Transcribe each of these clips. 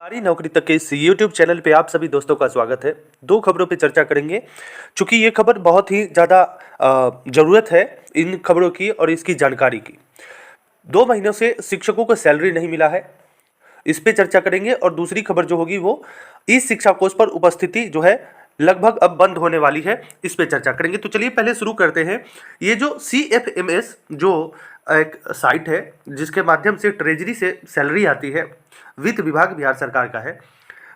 सरकारी नौकरी तक के इस यूट्यूब चैनल पे आप सभी दोस्तों का स्वागत है। दो खबरों पे चर्चा करेंगे। चूंकि ये खबर बहुत ही ज़्यादा ज़रूरत है इन खबरों की और इसकी जानकारी की। 2 महीनों से शिक्षकों को सैलरी नहीं मिला है, इस पे चर्चा करेंगे। और दूसरी खबर जो होगी वो ई शिक्षा कोष पर उपस्थिति जो है लगभग अब बंद होने वाली है, इस पे चर्चा करेंगे। तो चलिए पहले शुरू करते हैं। ये जो CFMS जो एक साइट है जिसके माध्यम से ट्रेजरी से सैलरी आती है, वित्त विभाग बिहार सरकार का है।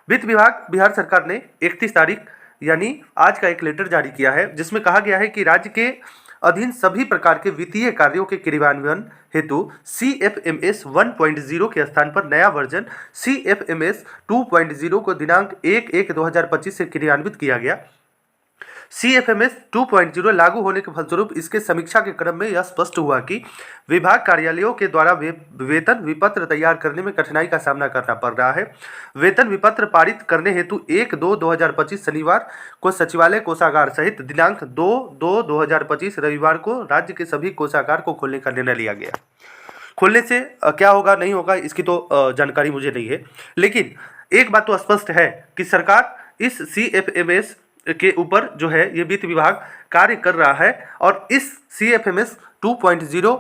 वित्त विभाग बिहार सरकार ने 31 तारीख यानी आज का एक लेटर जारी किया है जिसमें कहा गया है कि राज्य के अधीन सभी प्रकार के वित्तीय कार्यों के क्रियान्वयन हेतु CFMS 1.0 के स्थान पर नया वर्जन CFMS 2.0 को दिनांक 1/1/2025 से क्रियान्वित किया गया। CFMS 2.0 लागू होने के फलस्वरूप इसके समीक्षा के क्रम में यह स्पष्ट हुआ कि विभाग कार्यालयों के द्वारा वेतन विपत्र तैयार करने में कठिनाई का सामना करना पड़ रहा है। वेतन विपत्र पारित करने हेतु 1/2/2025 शनिवार को सचिवालय कोषागार सहित दिनांक 2/2/2025 रविवार को राज्य के सभी कोषागार को खोलने का निर्णय लिया गया। खोलने से क्या होगा नहीं होगा इसकी तो जानकारी मुझे नहीं है, लेकिन एक बात तो स्पष्ट है कि सरकार इस CFMS के ऊपर जो है ये वित्त विभाग कार्य कर रहा है और इस CFMS 2.0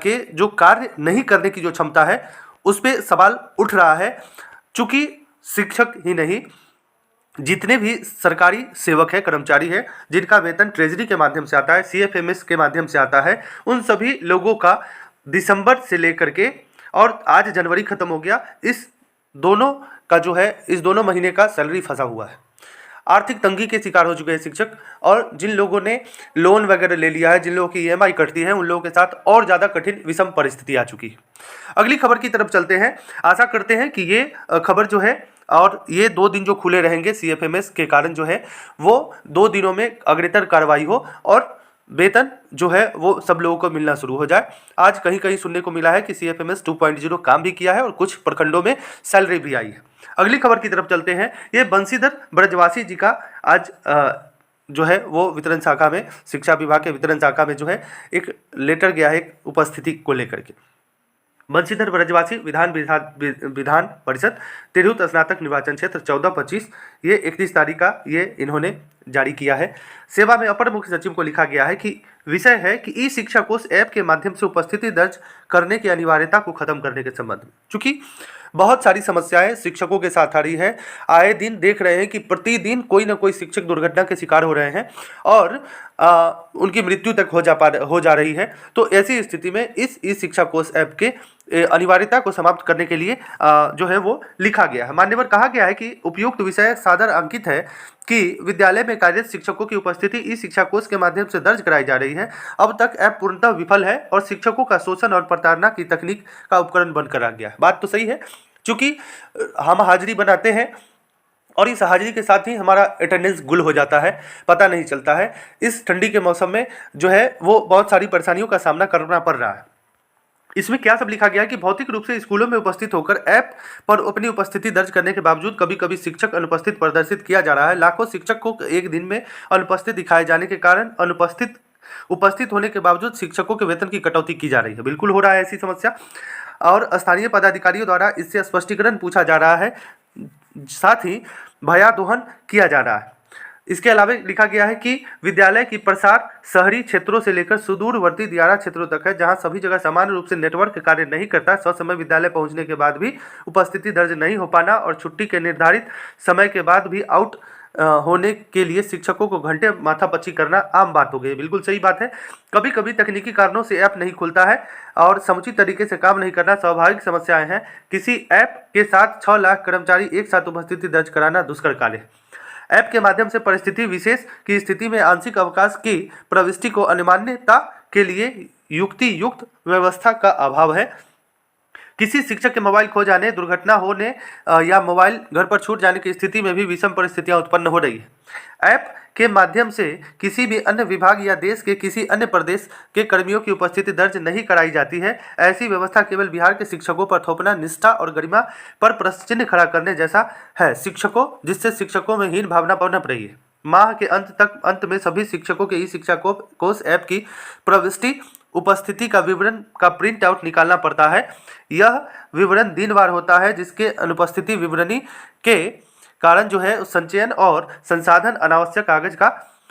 के जो कार्य नहीं करने की जो क्षमता है उस पर सवाल उठ रहा है। चूंकि शिक्षक ही नहीं, जितने भी सरकारी सेवक है, कर्मचारी है, जिनका वेतन ट्रेजरी के माध्यम से आता है, CFMS के माध्यम से आता है, उन सभी लोगों का दिसंबर से लेकर के और आज जनवरी खत्म हो गया, इस दोनों का जो है इस दोनों महीने का सैलरी फंसा हुआ है। आर्थिक तंगी के शिकार हो चुके हैं शिक्षक, और जिन लोगों ने लोन वगैरह ले लिया है, जिन लोगों की EMI कटती है, उन लोगों के साथ और ज़्यादा कठिन विषम परिस्थिति आ चुकी है। अगली खबर की तरफ चलते हैं। आशा करते हैं कि ये खबर जो है और ये 2 दिन जो खुले रहेंगे CFMS के कारण जो है वो 2 दिनों में अग्रेतर कार्रवाई हो और वेतन जो है वो सब लोगों को मिलना शुरू हो जाए। आज कहीं कहीं सुनने को मिला है कि CFMS 2.0 काम भी किया है और कुछ प्रखंडों में सैलरी भी आई है। अगली खबर की तरफ चलते हैं। ये बंशीधर ब्रजवासी जी का आज जो है वो वितरण शाखा में, शिक्षा विभाग के वितरण शाखा में जो है एक लेटर गया है एक उपस्थिति को लेकर के। बंशीधर ब्रजवासी विधान परिषद तिरहुत स्नातक निर्वाचन क्षेत्र 14-25, ये 31 तारीख का ये इन्होंने जारी किया है। सेवा में अपर मुख्य सचिव को लिखा गया है कि विषय है कि ई शिक्षा कोष ऐप के माध्यम से उपस्थिति दर्ज करने की अनिवार्यता को खत्म करने के संबंध में। चूंकि बहुत सारी समस्याएं शिक्षकों के साथ आ रही है, आए दिन देख रहे हैं कि प्रतिदिन कोई ना कोई शिक्षक दुर्घटना के शिकार हो रहे हैं और उनकी मृत्यु तक हो जा रही है। तो ऐसी स्थिति में इस ई शिक्षा कोष ऐप के अनिवार्यता को समाप्त करने के लिए जो है वो लिखा गया है। मान्यवर कहा गया है कि उपयुक्त विषय सादर अंकित है कि विद्यालय में कार्यरत शिक्षकों की उपस्थिति ई शिक्षा कोष के माध्यम से दर्ज कराई जा रही है। अब तक ऐप पूर्णतः विफल है और शिक्षकों का शोषण और प्रताड़ना की तकनीक का उपकरण बनकर आ गया है। बात तो सही है, चूंकि हम हाजिरी बनाते हैं और इस हाजिरी के साथ ही हमारा अटेंडेंस गुल हो जाता है, पता नहीं चलता है। इस ठंडी के मौसम में जो है वो बहुत सारी परेशानियों का सामना करना पड़ रहा है। इसमें क्या सब लिखा गया है कि भौतिक रूप से स्कूलों में उपस्थित होकर ऐप पर अपनी उपस्थिति दर्ज करने के बावजूद कभी कभी शिक्षक अनुपस्थित प्रदर्शित किया जा रहा है। लाखों शिक्षक को एक दिन में अनुपस्थित दिखाए जाने के कारण उपस्थित होने के बावजूद शिक्षकों के वेतन की कटौती की जा रही है। बिल्कुल हो रहा है ऐसी समस्या, और स्थानीय पदाधिकारियों द्वारा इससे स्पष्टीकरण पूछा जा रहा है, साथ ही भयादोहन किया जा रहा है। इसके अलावा लिखा गया है कि विद्यालय की प्रसार शहरी क्षेत्रों से लेकर सुदूरवर्ती दियारा क्षेत्रों तक है, जहां सभी जगह समान रूप से नेटवर्क कार्य नहीं करता। ससमय विद्यालय पहुंचने के बाद भी उपस्थिति दर्ज नहीं हो पाना और छुट्टी के निर्धारित समय के बाद भी आउट होने के लिए शिक्षकों को घंटे माथापच्ची करना आम बात हो गई है। बिल्कुल सही बात है। कभी कभी तकनीकी कारणों से ऐप नहीं खुलता है और समुचित तरीके से काम नहीं करना स्वाभाविक समस्याएं हैं। किसी ऐप के साथ 6 लाख कर्मचारी एक साथ उपस्थिति दर्ज कराना दुष्कर कार्य है। ऐप के माध्यम से परिस्थिति विशेष की स्थिति में आंशिक अवकाश की प्रविष्टि को अनिवार्यता के लिए युक्त व्यवस्था का अभाव है। किसी शिक्षक के मोबाइल खो जाने, दुर्घटना होने या मोबाइल घर पर छूट जाने की स्थिति में भी विषम परिस्थितियां उत्पन्न हो रही है। ऐप के माध्यम से किसी भी अन्य विभाग या देश के किसी अन्य प्रदेश के कर्मियों की उपस्थिति दर्ज नहीं कराई जाती है। ऐसी व्यवस्था केवल बिहार के शिक्षकों पर थोपना निष्ठा और गरिमा पर प्रश्न चिन्ह खड़ा करने जैसा है जिससे शिक्षकों में हीन भावना पनप रही है। माह के अंत में सभी शिक्षकों के ई शिक्षा कोष ऐप की प्रविष्टि उपस्थिति का विवरण का प्रिंट आउट निकालना पड़ता है। यह विवरण दिनवार होता है, जिसके अनुपस्थिति विवरणी के कारण जो है संचयन और संसाधन अनावश्यक कागज का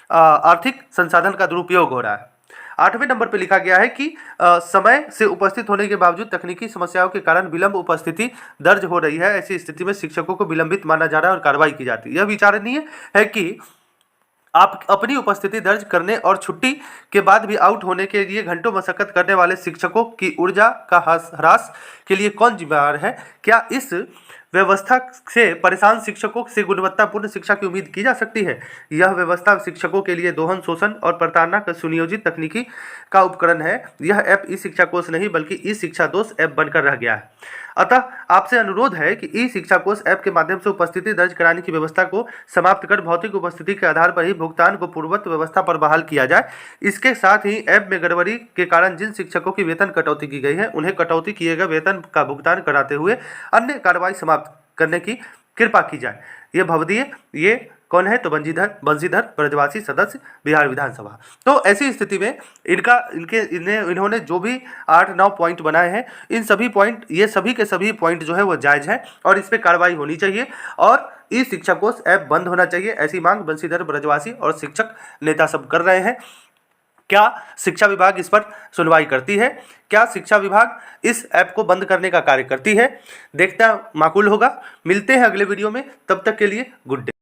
आर्थिक संसाधन का दुरुपयोग हो रहा है। 8वें नंबर पे लिखा गया है कि समय से उपस्थित होने के बावजूद तकनीकी समस्याओं के कारण विलंब उपस्थिति दर्ज हो रही है। ऐसी स्थिति में शिक्षकों को विलंबित माना जा रहा है और कार्रवाई की जाती है। यह विचारणीय है कि आप अपनी उपस्थिति दर्ज करने और छुट्टी के बाद भी आउट होने के लिए घंटों मशक्कत करने वाले शिक्षकों की ऊर्जा का ह्रास के लिए कौन जिम्मेदार है? क्या इस व्यवस्था से परेशान शिक्षकों से गुणवत्तापूर्ण शिक्षा की उम्मीद की जा सकती है? यह व्यवस्था शिक्षकों के लिए दोहन, शोषण और प्रताड़ना का सुनियोजित तकनीकी का उपकरण है। यह ऐप ई शिक्षा कोष नहीं बल्कि ई शिक्षा दोष ऐप बनकर रह गया है। अतः आपसे अनुरोध है कि ई शिक्षा कोष ऐप के माध्यम से उपस्थिति दर्ज कराने की व्यवस्था को समाप्त कर भौतिक उपस्थिति के आधार पर ही भुगतान को पूर्ववत व्यवस्था पर बहाल किया जाए। इसके साथ ही ऐप में गड़बड़ी के कारण जिन शिक्षकों की वेतन कटौती की गई है, उन्हें कटौती किए गए वेतन का भुगतान कराते हुए अन्य कार्रवाई समाप्त करने की कृपा की जाए। ये भवदीय, ये कौन है? तो बंशीधर ब्रजवासी, सदस्य बिहार विधानसभा। तो ऐसी स्थिति में इन्होंने जो भी 8-9 पॉइंट बनाए हैं, इन सभी पॉइंट, ये सभी के सभी पॉइंट जो है वो जायज़ हैं और इस पर कार्रवाई होनी चाहिए और ई शिक्षा कोष ऐप बंद होना चाहिए। ऐसी मांग बंशीधर ब्रजवासी और शिक्षक नेता सब कर रहे हैं। क्या शिक्षा विभाग इस पर सुनवाई करती है? क्या शिक्षा विभाग इस ऐप को बंद करने का कार्य करती है? देखना माकूल होगा। मिलते हैं अगले वीडियो में, तब तक के लिए गुड डे।